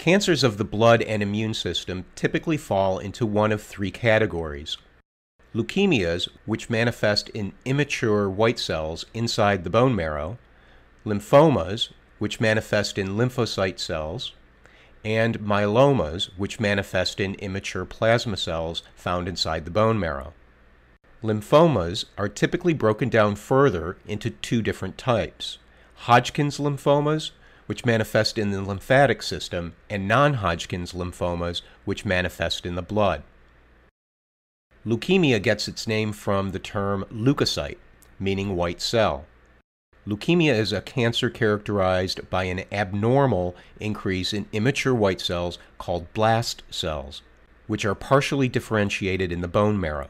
Cancers of the blood and immune system typically fall into one of three categories. Leukemias, which manifest in immature white cells inside the bone marrow, lymphomas, which manifest in lymphocyte cells, and myelomas, which manifest in immature plasma cells found inside the bone marrow. Lymphomas are typically broken down further into two different types: Hodgkin's lymphomas, which manifest in the lymphatic system, and non-Hodgkin's lymphomas, which manifest in the blood. Leukemia gets its name from the term leukocyte, meaning white cell. Leukemia is a cancer characterized by an abnormal increase in immature white cells called blast cells, which are partially differentiated in the bone marrow.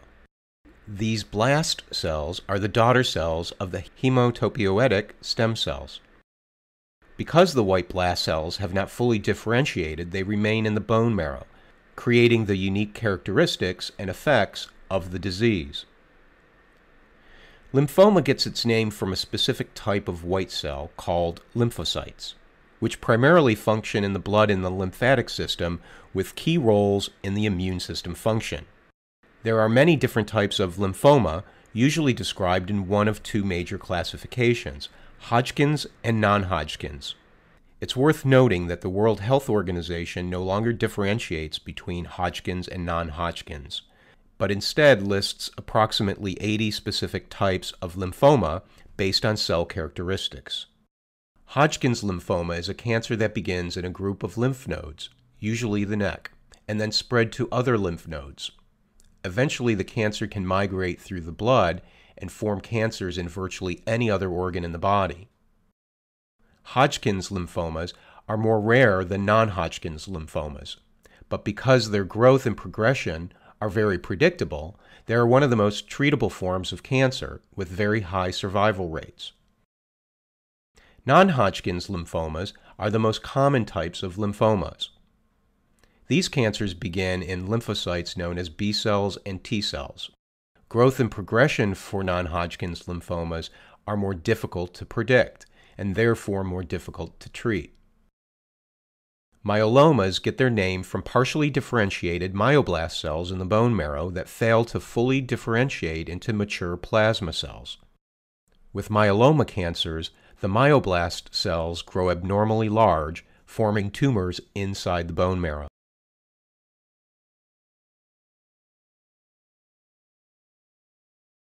These blast cells are the daughter cells of the hematopoietic stem cells. Because the white blast cells have not fully differentiated, they remain in the bone marrow, creating the unique characteristics and effects of the disease. Lymphoma gets its name from a specific type of white cell called lymphocytes, which primarily function in the blood and the lymphatic system with key roles in the immune system function. There are many different types of lymphoma, usually described in one of two major classifications: Hodgkin's and non-Hodgkin's. It's worth noting that the World Health Organization no longer differentiates between Hodgkin's and non-Hodgkin's, but instead lists approximately 80 specific types of lymphoma based on cell characteristics. Hodgkin's lymphoma is a cancer that begins in a group of lymph nodes, usually the neck, and then spread to other lymph nodes. Eventually, the cancer can migrate through the blood and form cancers in virtually any other organ in the body. Hodgkin's lymphomas are more rare than non-Hodgkin's lymphomas, but because their growth and progression are very predictable, they are one of the most treatable forms of cancer with very high survival rates. Non-Hodgkin's lymphomas are the most common types of lymphomas. These cancers begin in lymphocytes known as B cells and T cells. Growth and progression for non-Hodgkin's lymphomas are more difficult to predict and therefore more difficult to treat. Myelomas get their name from partially differentiated myoblast cells in the bone marrow that fail to fully differentiate into mature plasma cells. With myeloma cancers, the myoblast cells grow abnormally large, forming tumors inside the bone marrow.